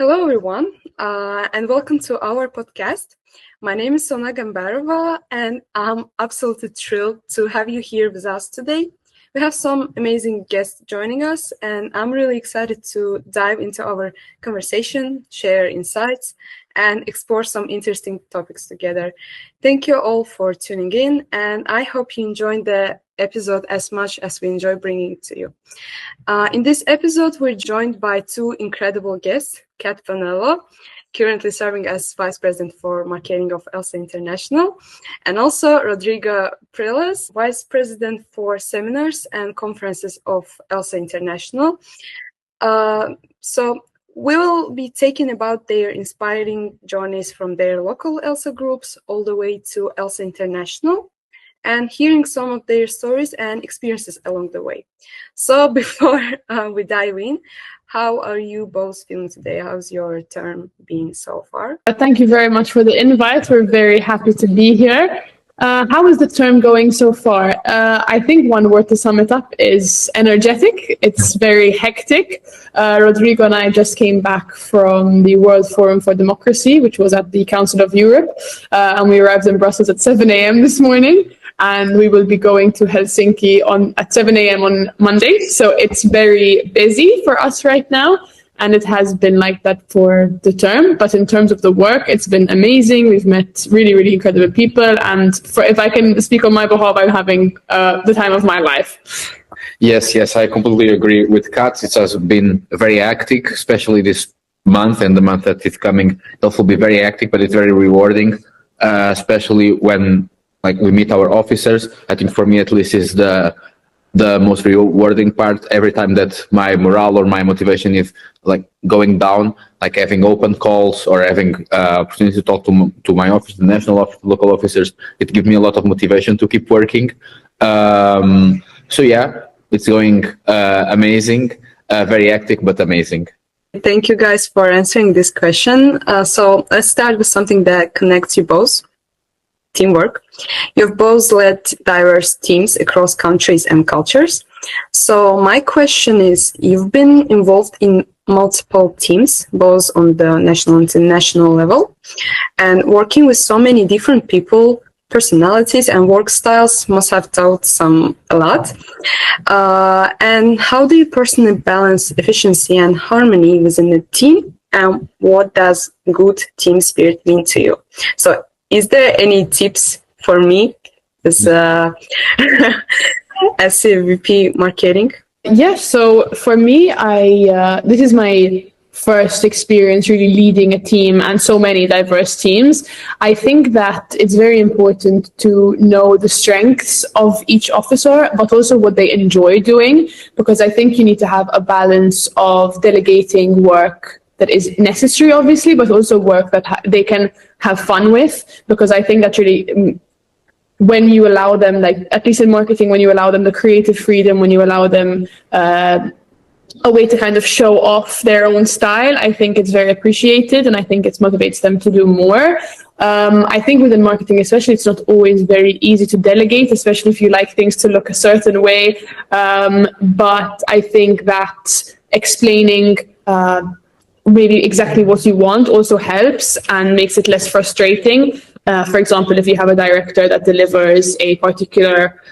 Hello, everyone, and welcome to our podcast. My name is Sona and I'm absolutely thrilled to have you here with us today. We have some amazing guests joining us, and I'm really excited to dive into our conversation, share insights, and explore some interesting topics together. Thank you all for tuning in, and I hope you enjoyed the episode as much as we enjoy bringing it to you. In this episode, we're joined by two incredible guests, Kat Bonello, currently serving as Vice President for Marketing of ELSA International, and also Rodrigo Prelhaz, Vice President for Seminars and Conferences of ELSA International. So we will be talking about their inspiring journeys from their local ELSA groups all the way to ELSA International, and hearing some of their stories and experiences along the way. So before we dive in, how are you both feeling today? How's your term been so far? Thank you very much for the invite. We're very happy to be here. How is the term going so far? I think one word to sum it up is energetic. It's very hectic. Rodrigo and I just came back from the World Forum for Democracy, which was at the Council of Europe, and we arrived in Brussels at 7 a.m. this morning. And we will be going to Helsinki at 7 a.m. on Monday. So it's very busy for us right now. And it has been like that for the term. But in terms of the work, it's been amazing. We've met really, really incredible people. And if I can speak on my behalf, I'm having the time of my life. Yes, I completely agree with Kat. It has been very hectic, especially this month and the month that is coming. It will be very hectic, but it's very rewarding, especially when we meet our officers. I think for me at least is the most rewarding part. Every time that my morale or my motivation is going down, like having open calls or having opportunity to talk to my office, the local officers, it gives me a lot of motivation to keep working. So yeah, it's going amazing, very hectic but amazing. Thank you guys for answering this question. So let's start with something that connects you both. Teamwork. You've both led diverse teams across countries and cultures. So my question is, you've been involved in multiple teams, both on the national and international level, and working with so many different people, personalities and work styles must have taught a lot. And how do you personally balance efficiency and harmony within the team? And what does good team spirit mean to you? So is there any tips for me as VP marketing? Yes, so for me, this is my first experience really leading a team and so many diverse teams. I think that it's very important to know the strengths of each officer, but also what they enjoy doing, because I think you need to have a balance of delegating work that is necessary, obviously, but also work that they can have fun with, because I think that really, when you allow them, at least in marketing, when you allow them the creative freedom, when you allow them a way to kind of show off their own style, I think it's very appreciated, and I think it motivates them to do more. I think within marketing especially, it's not always very easy to delegate, especially if you like things to look a certain way. But I think that explaining maybe exactly what you want also helps and makes it less frustrating. For example, if you have a director that delivers a particular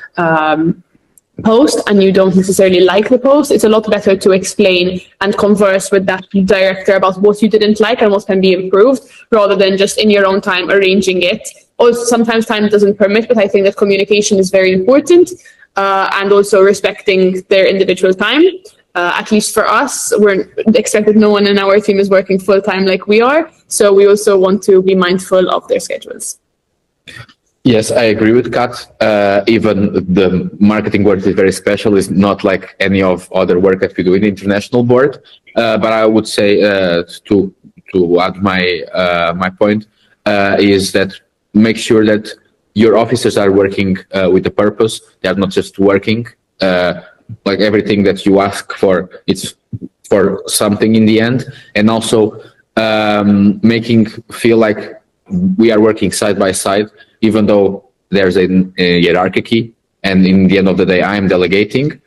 post and you don't necessarily like the post, it's a lot better to explain and converse with that director about what you didn't like and what can be improved, rather than just in your own time arranging it. Also, sometimes time doesn't permit, but I think that communication is very important, and also respecting their individual time. At least for us, we're expected no one in our team is working full-time like we are, so we also want to be mindful of their schedules. Yes, I agree with Kat. Even the marketing work is very special. It's not like any of other work that we do in the international board. But I would say to add my point is that make sure that your officers are working with a purpose. They are not just working. Everything that you ask for, it's for something in the end, and also making feel like we are working side by side, even though there's a hierarchy, and in the end of the day, I am delegating.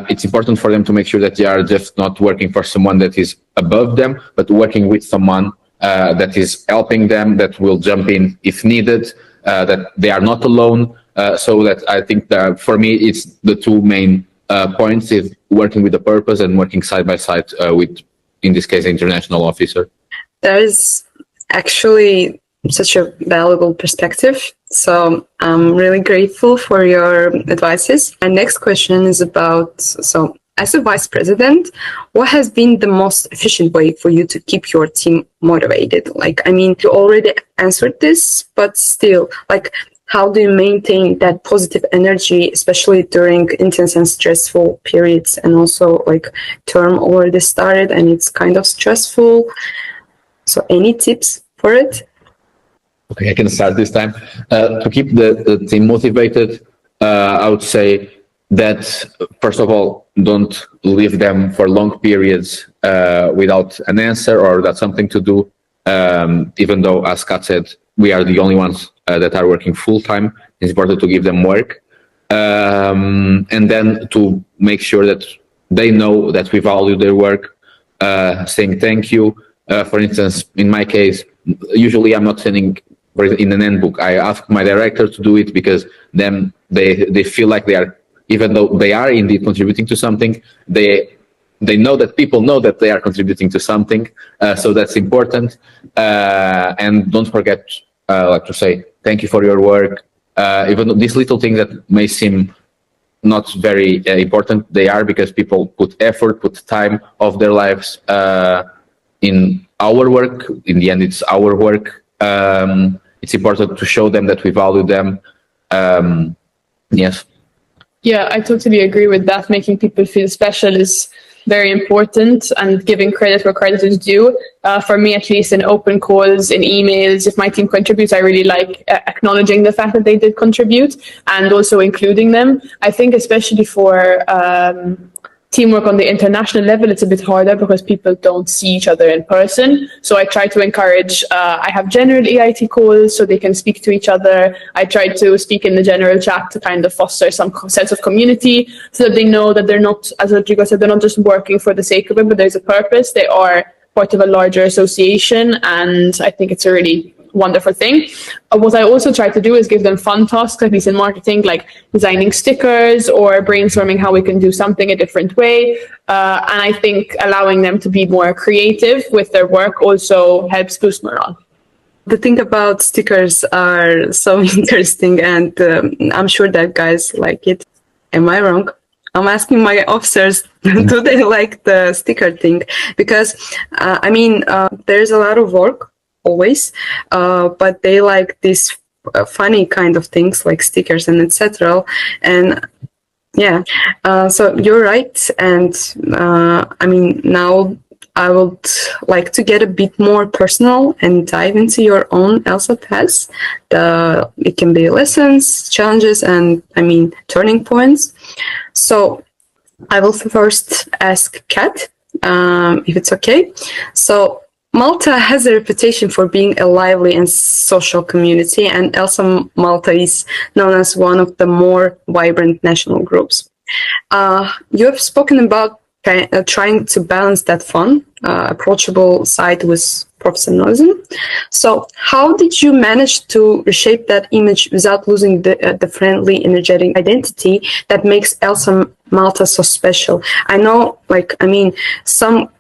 it's important for them to make sure that they are just not working for someone that is above them, but working with someone that is helping them, that will jump in if needed, that they are not alone. So that I think that for me, it's the two main points: is working with a purpose and working side by side with, in this case, the international officer. That is actually such a valuable perspective. So I'm really grateful for your advices. My next question is about, so as a vice president, what has been the most efficient way for you to keep your team motivated? Like, I mean, you already answered this, but still, like, how do you maintain that positive energy, especially during intense and stressful periods? And also, like, term already started and it's kind of stressful. So any tips for it? Okay, I can start this time. To keep the team motivated, I would say that, first of all, don't leave them for long periods without an answer or without something to do. Even though, as Kat said, we are the only ones that are working full-time, it's important to give them work. And then to make sure that they know that we value their work, saying thank you. For instance, in my case, usually I'm not sending in an handbook. I ask my director to do it because then they feel like they are, even though they are indeed contributing to something, they know that people know that they are contributing to something. So that's important. And don't forget, like to say, thank you for your work. Even though these little things that may seem not very important, they are, because people put effort, put time of their lives in our work. In the end, it's our work. It's important to show them that we value them. Yes. Yeah, I totally agree with that. Making people feel special is very important, and giving credit where credit is due. For me, at least, in open calls, in emails, if my team contributes, I really like acknowledging the fact that they did contribute and also including them. I think especially for teamwork on the international level, it's a bit harder because people don't see each other in person. So I try to encourage, I have general EIT calls so they can speak to each other. I try to speak in the general chat to kind of foster some sense of community so that they know that they're not, as Rodrigo said, they're not just working for the sake of it, but there's a purpose. They are part of a larger association. And I think it's a really wonderful thing. What I also try to do is give them fun tasks, at least in marketing, like designing stickers or brainstorming how we can do something a different way. And I think allowing them to be more creative with their work also helps boost morale. The thing about stickers are so interesting, and I'm sure that guys like it. Am I wrong? I'm asking my officers, do they like the sticker thing? Because, there's a lot of work always, but they like these funny kind of things like stickers and etc. And yeah, so you're right. And now I would like to get a bit more personal and dive into your own ELSA paths. It can be lessons, challenges, and turning points. So I will first ask Kat, if it's okay. So Malta has a reputation for being a lively and social community, and ELSA Malta is known as one of the more vibrant national groups. You have spoken about trying to balance that fun, approachable side with professionalism. So how did you manage to reshape that image without losing the friendly, energetic identity that makes ELSA Malta so special? I know, some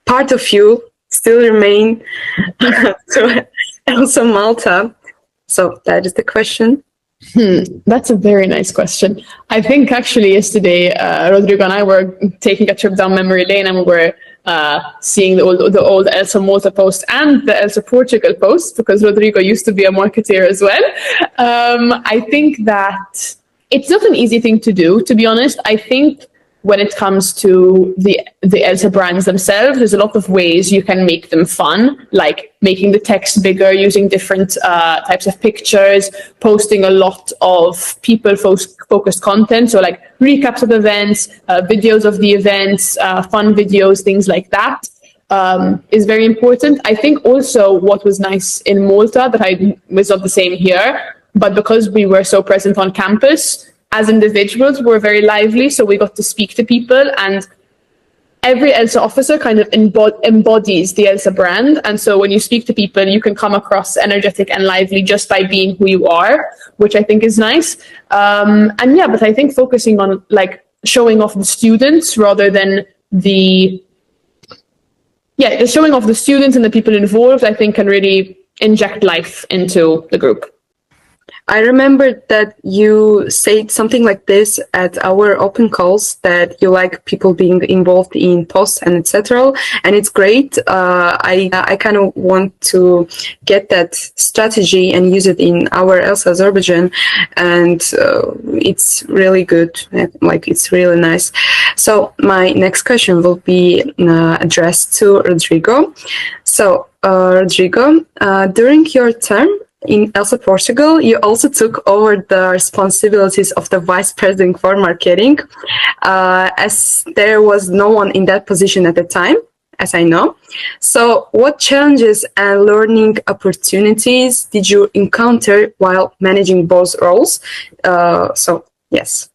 part of you still remain to ELSA Malta. So that is the question. That's a very nice question. I think actually yesterday, Rodrigo and I were taking a trip down memory lane, and we were seeing the old ELSA Malta post and the ELSA Portugal post, because Rodrigo used to be a marketeer as well. I think that it's not an easy thing to do, to be honest. I think when it comes to the ELSA brands themselves, there's a lot of ways you can make them fun, like making the text bigger, using different types of pictures, posting a lot of people-focused content, so like recaps of events, videos of the events, fun videos, things like that, is very important. I think also what was nice in Malta that was not the same here, but because we were so present on campus, as individuals, we're very lively, so we got to speak to people, and every ELSA officer kind of embodies the ELSA brand. And so when you speak to people, you can come across energetic and lively just by being who you are, which I think is nice. And yeah, but I think focusing on like showing off the students rather than just showing off the students and the people involved, I think can really inject life into the group. I remember that you said something like this at our open calls, that you like people being involved in posts and etc. And it's great. I kind of want to get that strategy and use it in our ELSA Azerbaijan, and it's really good. Like, it's really nice. So my next question will be addressed to Rodrigo. So Rodrigo, during your term in ELSA Portugal, you also took over the responsibilities of the vice president for marketing, as there was no one in that position at the time, as I know. So what challenges and learning opportunities did you encounter while managing both roles? Yes.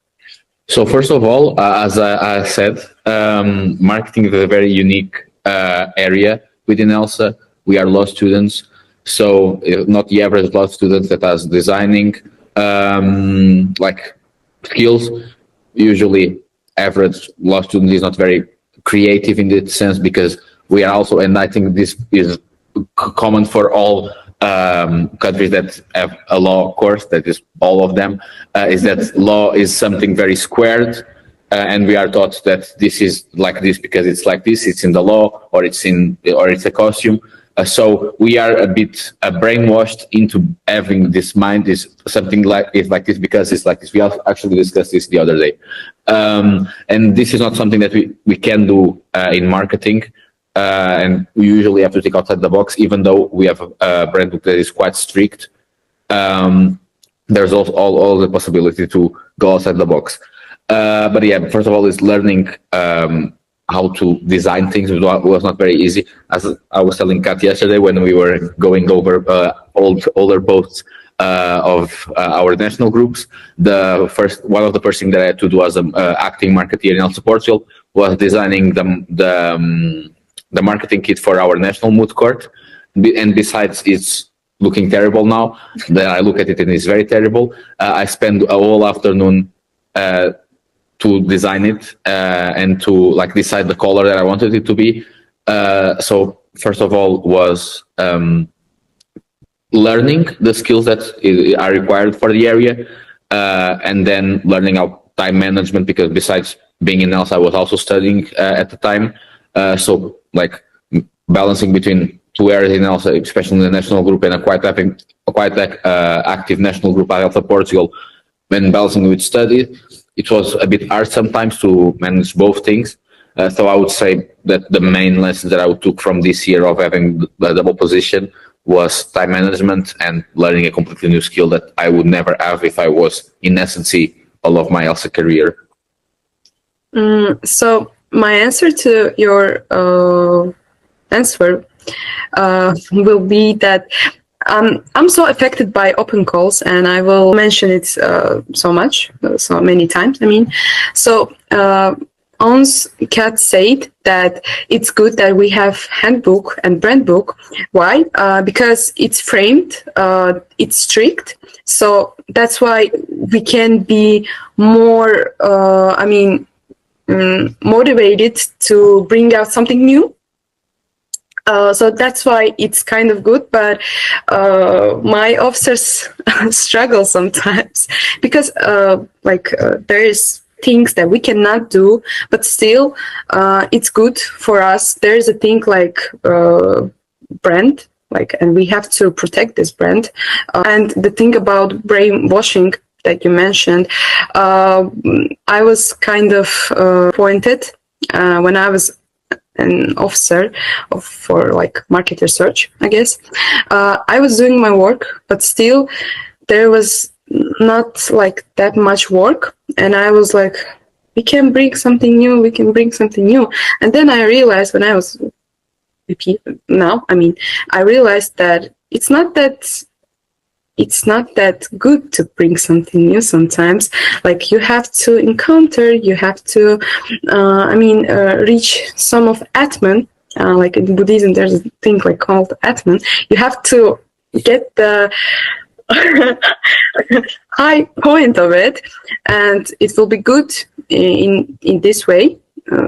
So first of all, as I said, marketing is a very unique area within ELSA. We are law students. So not the average law student that has designing like skills. Usually average law student is not very creative in that sense, because we are also, and I think this is common for all countries that have a law course, that is all of them, is that law is something very squared, and we are taught that this is like this because it's like this, it's in the law, or it's a costume. So we are a bit brainwashed into having this mind is something like this because it's like this. We actually discussed this the other day, and this is not something that we can do in marketing, and we usually have to think outside the box. Even though we have a brand book that is quite strict, there's also all the possibility to go outside the box. But yeah, first of all, is learning how to design things was not very easy. As I was telling Kat yesterday when we were going over older posts of our national groups, one of the first things that I had to do as an acting marketeer in ELSA Portugal was designing the marketing kit for our national moot court. And besides, it's looking terrible now. Then I look at it and it's very terrible. I spent a whole afternoon to design it and to like decide the color that I wanted it to be. So first of all was learning the skills that are required for the area, and then learning how time management, because besides being in ELSA, I was also studying at the time. So like balancing between two areas in ELSA, especially in the national group, and a quite active national group at ELSA Portugal, when balancing with study, it was a bit hard sometimes to manage both things. So I would say that the main lessons that I took from this year of having the double position was time management and learning a completely new skill that I would never have if I was in SNC all of my ELSA career. So my answer to your answer will be that I'm so affected by open calls, and I will mention it so many times. I mean, so Ons Kat said that it's good that we have handbook and brand book. Why? Because it's framed, it's strict. So that's why we can be more, motivated to bring out something new. So that's why it's kind of good, but my officers struggle sometimes because there is things that we cannot do, but still it's good for us. There is a thing like brand, and we have to protect this brand. And the thing about brainwashing that you mentioned, I was kind of pointed when I was an officer for market research, I guess. I was doing my work, but still there was not that much work, and I was like, we can bring something new. And then I realized when I was VP I realized that it's not that it's not that good to bring something new sometimes. Like you have to encounter, you have to, reach some of Atman. Like in Buddhism, there's a thing like called Atman. You have to get the high point of it, and it will be good in this way.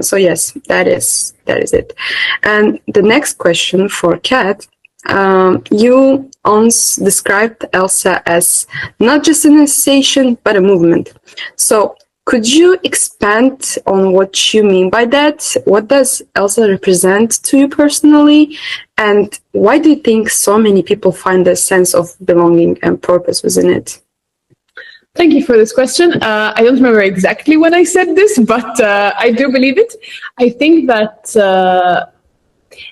So yes, that is it. And the next question for Kat. You once described ELSA as not just an association, but a movement. So could you expand on what you mean by that? What does ELSA represent to you personally? And why do you think so many people find a sense of belonging and purpose within it? Thank you for this question. I don't remember exactly when I said this, but I do believe it. I think that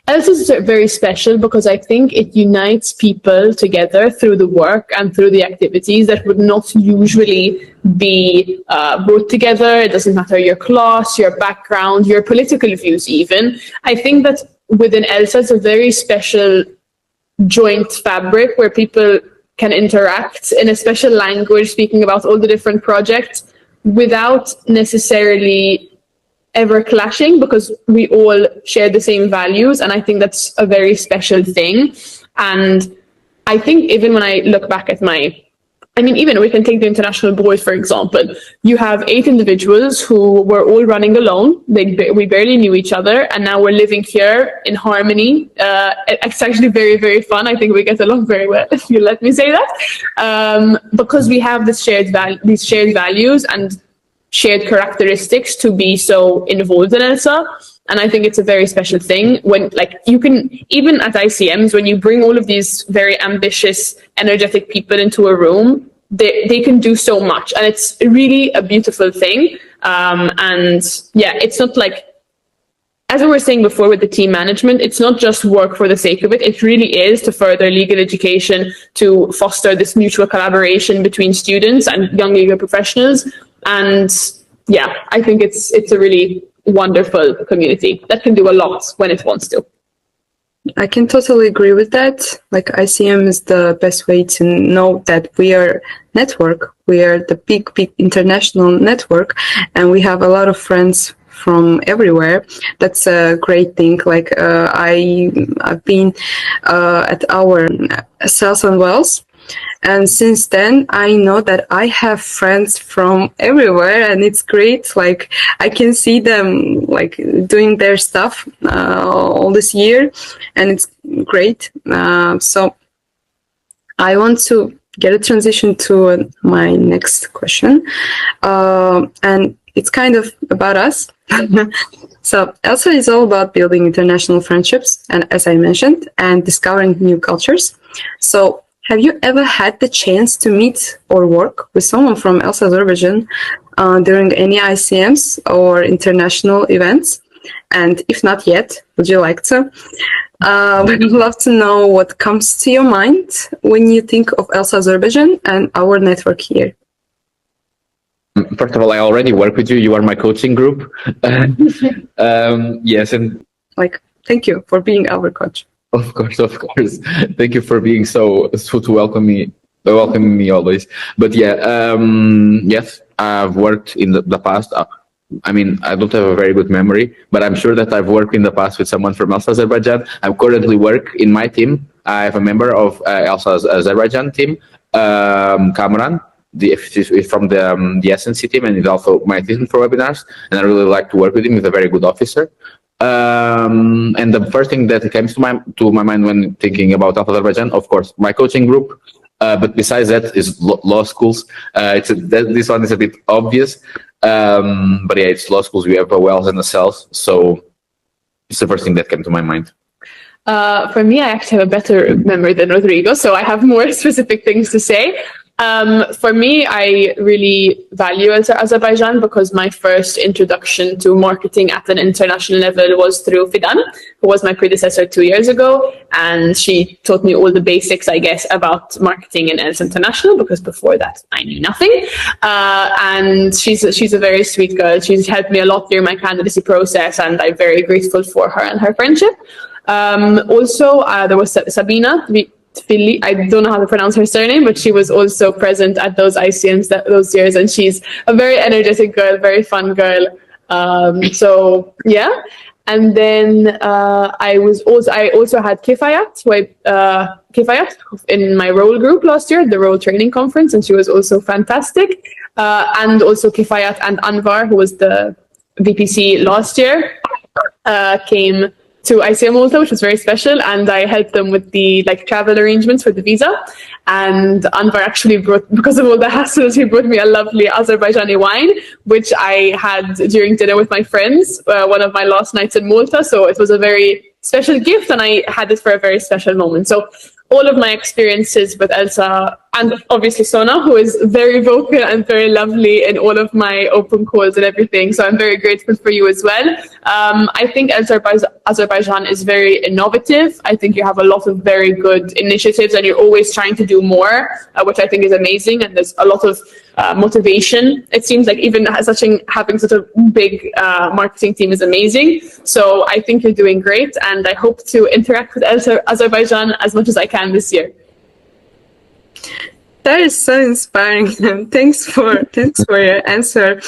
ELSA is very special because I think it unites people together through the work and through the activities that would not usually be brought together. It doesn't matter your class, your background, your political views even. I think that within ELSA it's a very special joint fabric where people can interact in a special language, speaking about all the different projects without necessarily ever clashing, because we all share the same values, and I think that's a very special thing. And I think even when I look back at even we can take the international board, for example. You have 8 individuals who were all running alone. We barely knew each other, and now we're living here in harmony. It's actually very, very fun. I think we get along very well, if you let me say that, because we have these shared values and shared characteristics to be so involved in ELSA. And I think it's a very special thing when, like, you can, even at ICMs, when you bring all of these very ambitious, energetic people into a room, they can do so much. And it's really a beautiful thing. And yeah, it's not like, as we were saying before with the team management, it's not just work for the sake of it. It really is to further legal education, to foster this mutual collaboration between students and young legal professionals. And yeah, I think it's a really wonderful community that can do a lot when it wants to. I can totally agree with that. Like, ICM is the best way to know that we are network. We are the big international network, and we have a lot of friends from everywhere. That's a great thing. Like, I've been at our Cells and Wells, and since then I know that I have friends from everywhere, and it's great. Like, I can see them like doing their stuff all this year, and it's great. So I want to get a transition to my next question, and it's kind of about us. So ELSA is all about building international friendships, and as I mentioned, and discovering new cultures. So have you ever had the chance to meet or work with someone from ELSA Azerbaijan during any ICMs or international events? And if not yet, would you like to? We'd love to know what comes to your mind when you think of ELSA Azerbaijan and our network here. First of all, I already work with you. You are my coaching group. Yes, and thank you for being our coach. Of course. Thank you for being so to welcoming me always. But yeah, yes, I've worked in the past. I don't have a very good memory, but I'm sure that I've worked in the past with someone from ELSA Azerbaijan. I currently work in my team. I have a member of ELSA Azerbaijan team, Kamran. Is from the SNC team, and he's also my assistant for webinars. And I really like to work with him. He's a very good officer. And the first thing that came to my mind when thinking about ELSA Azerbaijan, of course, my coaching group. But besides that is law schools. This one is a bit obvious. But yeah, it's law schools. We have a Wells and a Cells. So it's the first thing that came to my mind. For me, I actually have a better memory than Rodrigo, so I have more specific things to say. For me, I really value Azerbaijan because my first introduction to marketing at an international level was through Fidan, who was my predecessor 2 years ago. And she taught me all the basics, I guess, about marketing in ELSA International, because before that I knew nothing. And she's a very sweet girl. She's helped me a lot during my candidacy process, and I'm very grateful for her and her friendship. Also, there was Sabina. Tfili. I don't know how to pronounce her surname, but she was also present at those ICMs those years, and she's a very energetic girl, very fun girl. So yeah, and then I also had Kifayat, Kifayat in my role group last year at the role training conference, and she was also fantastic. And also Kifayat and Anvar, who was the VPC last year, came to ICM Malta, which was very special, and I helped them with the travel arrangements for the visa. And Anvar actually because of all the hassles, he brought me a lovely Azerbaijani wine, which I had during dinner with my friends, one of my last nights in Malta. So it was a very special gift, and I had it for a very special moment. So all of my experiences with ELSA, and obviously Sona, who is very vocal and very lovely in all of my open calls and everything. So I'm very grateful for you as well. I think Azerbaijan is very innovative. I think you have a lot of very good initiatives, and you're always trying to do more, which I think is amazing. And there's a lot of motivation. It seems like even having such a big marketing team is amazing. So I think you're doing great, and I hope to interact with Azerbaijan as much as I can this year. That is so inspiring. Thanks for your answer.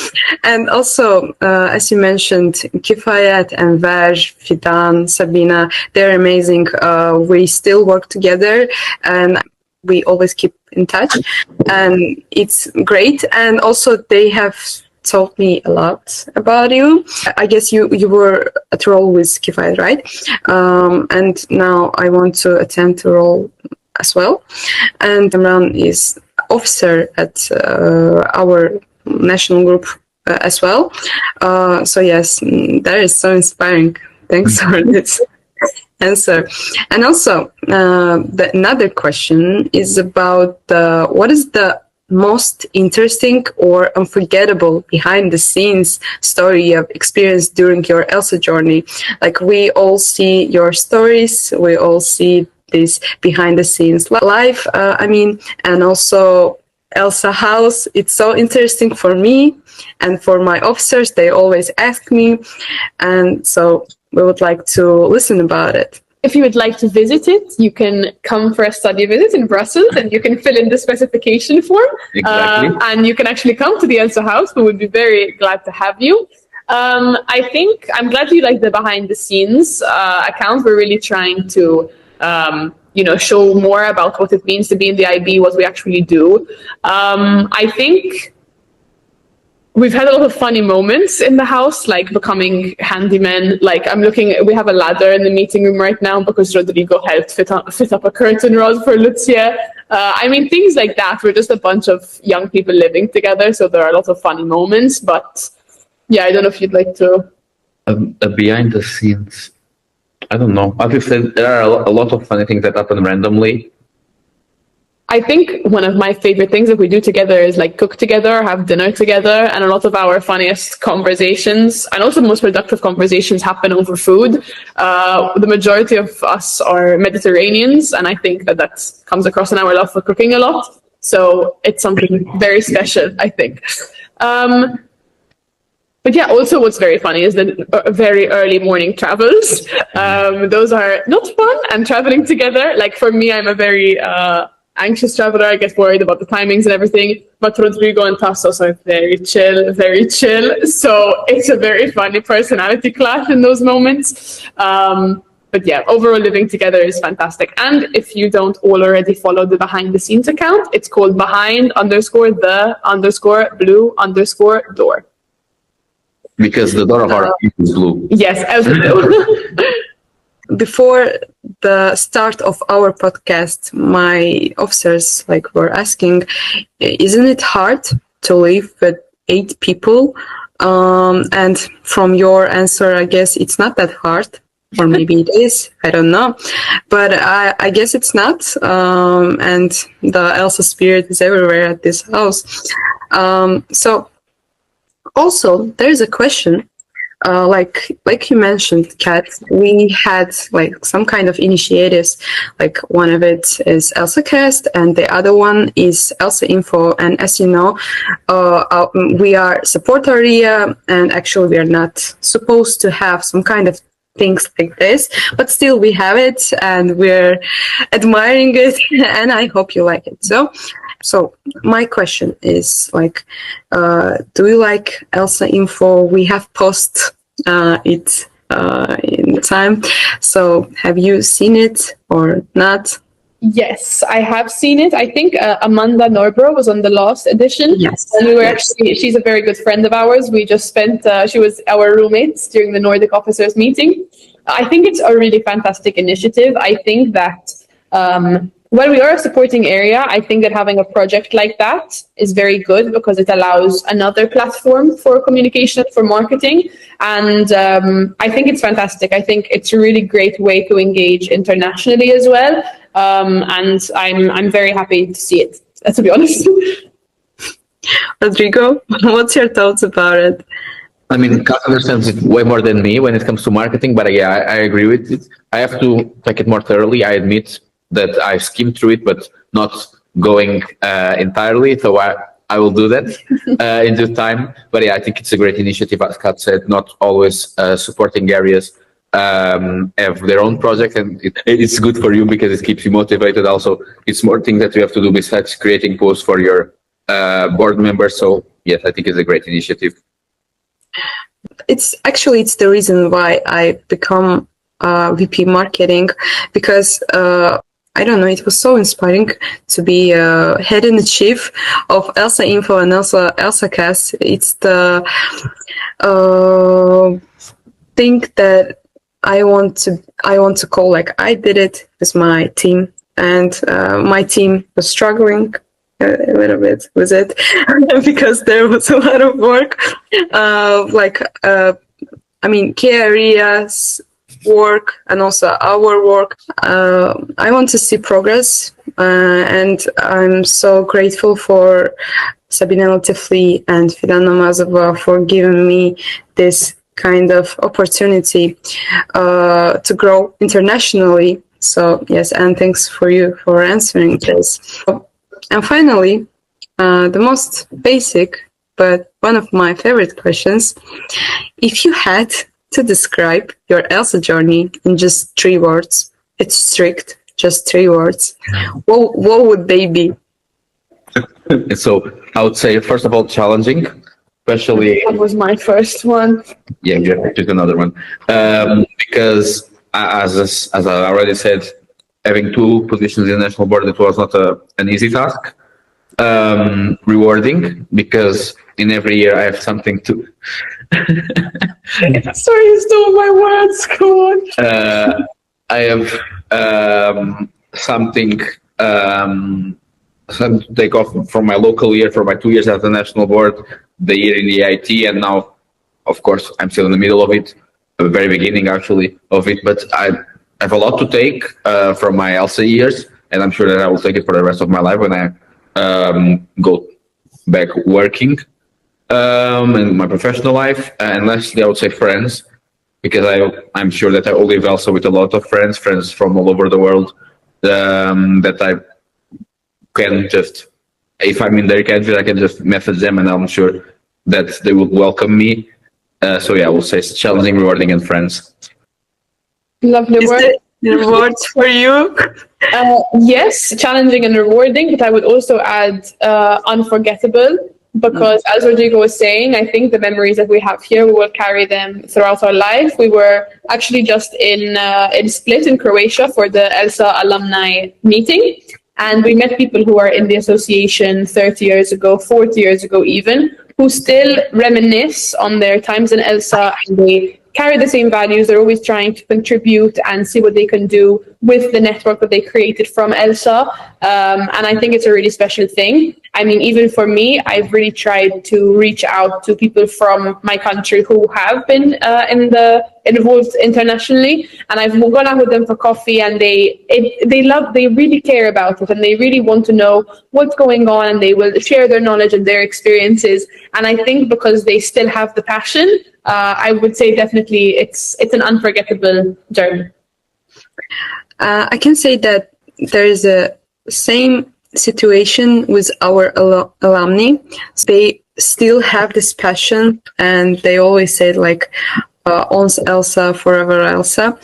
And also, as you mentioned, Kifayat and Vaj, Fidan, Sabina, they're amazing. We still work together, and we always keep in touch, and it's great. And also, they have told me a lot about you. I guess you were at role with Kifayat, right? And now I want to attend to role as well. And Imran is officer at our national group as well. So yes, that is so inspiring. Thanks for this answer. And also, another question is about what is the most interesting or unforgettable behind the scenes story you have experienced during your ELSA journey? Like, we all see your stories, we all see this behind the scenes live, and also ELSA house. It's so interesting for me and for my officers. They always ask me, and so we would like to listen about it. If you would like to visit it, you can come for a study visit in Brussels, and you can fill in the specification form. Exactly. And you can actually come to the ELSA house. We would be very glad to have you. I think I'm glad you like the behind the scenes account. We're really trying to show more about what it means to be in the IB, what we actually do. I think we've had a lot of funny moments in the house, like becoming handymen. Like, we have a ladder in the meeting room right now because Rodrigo helped fit up a curtain rod for Lucia. Things like that. We're just a bunch of young people living together, so there are a lot of funny moments. But yeah, I don't know if you'd like to. Behind the scenes, I don't know. Obviously, there are a lot of funny things that happen randomly. I think one of my favorite things that we do together is cook together, have dinner together, and a lot of our funniest conversations and also the most productive conversations happen over food. The majority of us are Mediterraneans, and I think that comes across in our love for cooking a lot. So it's something very special, I think. But yeah, also what's very funny is the very early morning travels. Those are not fun, and traveling together, for me, I'm a very anxious traveler. I get worried about the timings and everything. But Rodrigo and Tassos are very chill, very chill. So it's a very funny personality clash in those moments. But yeah, overall living together is fantastic. And if you don't all already follow the behind the scenes account, it's called behind_the_blue_door. Because the door of our is blue. Yes, as blue. Before the start of our podcast, my officers were asking, isn't it hard to live with 8 people? And from your answer, I guess it's not that hard, or maybe it is. I don't know, but I guess it's not. And the ELSA spirit is everywhere at this house. So also there is a question. Like you mentioned, Kat, we had some kind of initiatives. One of it is ELSACast, and the other one is ELSA Info. And as you know, we are support area, and actually we are not supposed to have some kind of things like this, but still we have it and we're admiring it, and I hope you like it. So my question is like, do you like ELSA info? We have posted it in the time. So have you seen it or not? Yes, I have seen it. I think Amanda Norbro was on the last edition. Yes. And we were actually, she's a very good friend of ours. We just spent, she was our roommates during the Nordic officers meeting. I think it's a really fantastic initiative. I think that while we are a supporting area, I think that having a project like that is very good because it allows another platform for communication, for marketing. And I think it's fantastic. I think it's a really great way to engage internationally as well. And I'm very happy to see it, to be honest. Rodrigo, what's your thoughts about it? I mean, Kat understands it way more than me when it comes to marketing, but yeah, I agree with it. I have to take it more thoroughly. I admit that I skimmed through it, but not going entirely. So I will do that in due time. But yeah, I think it's a great initiative. As Kat said, not always supporting areas have their own project, and it's good for you because it keeps you motivated. Also, it's more things that you have to do besides creating posts for your board members. So yes, I think it's a great initiative. It's the reason why I become VP marketing, because I don't know, it was so inspiring to be head and chief of ELSA Info and ELSACast. It's the thing that I want to call, like, I did it with my team, and my team was struggling a little bit with it because there was a lot of work, key areas work and also our work. I want to see progress, and I'm so grateful for Sabina Latifli and Fidan Namazova for giving me this kind of opportunity to grow internationally. So yes, and thanks for you for answering this. And finally, the most basic but one of my favorite questions: if you had to describe your ELSA journey in just 3 words, it's strict, just 3 words, what would they be? So I would say, first of all, challenging, especially. That was my first one. Yeah, you have to choose another one. Because as I already said, having 2 positions in the national board, it was not an easy task. Rewarding, because in every year I have something to. Sorry, you stole my words. Go on. I have something to take off from my local year, for my 2 years at the national board, the year in the IT, and now, of course, I'm still in the middle of it, the very beginning actually of it. But I have a lot to take from my ELSA years, and I'm sure that I will take it for the rest of my life when I go back working in my professional life. And lastly, I would say friends, because I'm sure that I will live also with a lot of friends from all over the world, that I can just, if I'm in their country, I can just message them, and I'm sure that they will welcome me. So yeah, I will say it's challenging, rewarding, and friends. Lovely word. Words for you? Yes, challenging and rewarding, but I would also add unforgettable, because as Rodrigo was saying, I think the memories that we have here, we will carry them throughout our life. We were actually just in Split in Croatia for the ELSA alumni meeting, and we met people who are in the association 30 years ago, 40 years ago even, who still reminisce on their times in ELSA, and they carry the same values. They're always trying to contribute and see what they can do with the network that they created from ELSA. And I think it's a really special thing. I mean, even for me, I've really tried to reach out to people from my country who have been involved internationally, and I've gone out with them for coffee, and they really care about it, and they really want to know what's going on, and they will share their knowledge and their experiences. And I think because they still have the passion, I would say definitely it's an unforgettable journey. I can say that there is a same situation with our alumni. They still have this passion, and they always say, like, owns ELSA, Forever ELSA,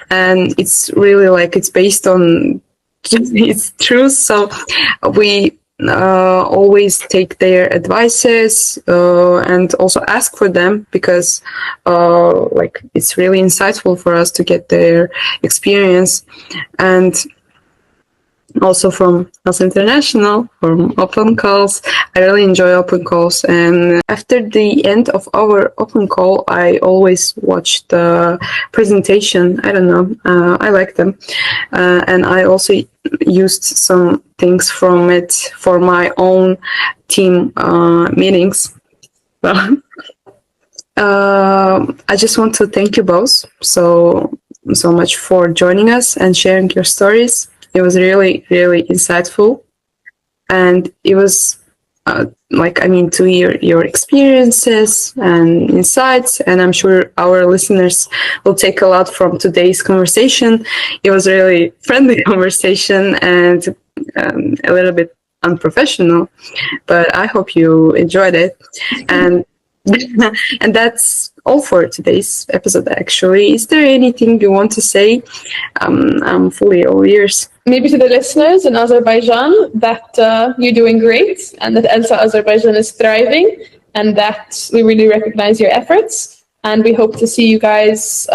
and it's really like it's based on its truth. So we always take their advices and also ask for them, because like it's really insightful for us to get their experience. And also from ELSA International, from open calls. I really enjoy open calls. And after the end of our open call, I always watch the presentation. I don't know. I like them. And I also used some things from it for my own team meetings. Well, I just want to thank you both so much for joining us and sharing your stories. It was really, really insightful, and it was to hear your experiences and insights, and I'm sure our listeners will take a lot from today's conversation. It was a really friendly conversation and a little bit unprofessional, but I hope you enjoyed it. And and that's all for today's episode, actually. Is there anything you want to say? I'm fully all ears. Maybe to the listeners in Azerbaijan that you're doing great, and that ELSA Azerbaijan is thriving, and that we really recognize your efforts, and we hope to see you guys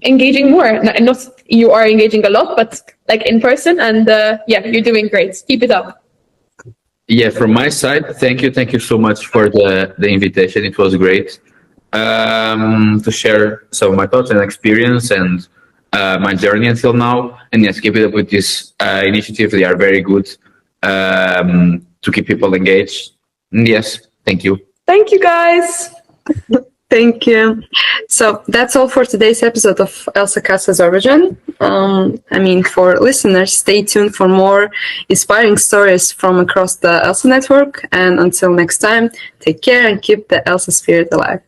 engaging more. Not you are engaging a lot, but like in person, and you're doing great. Keep it up. Yeah, from my side, thank you so much for the invitation. It was great to share some of my thoughts and experience and my journey until now. And yes, keep it up with this initiative. They are very good to keep people engaged. And yes, thank you. Thank you, guys. Thank you. So that's all for today's episode of ELSACast Azerbaijan. For listeners, stay tuned for more inspiring stories from across the ELSA network. And until next time, take care and keep the ELSA spirit alive.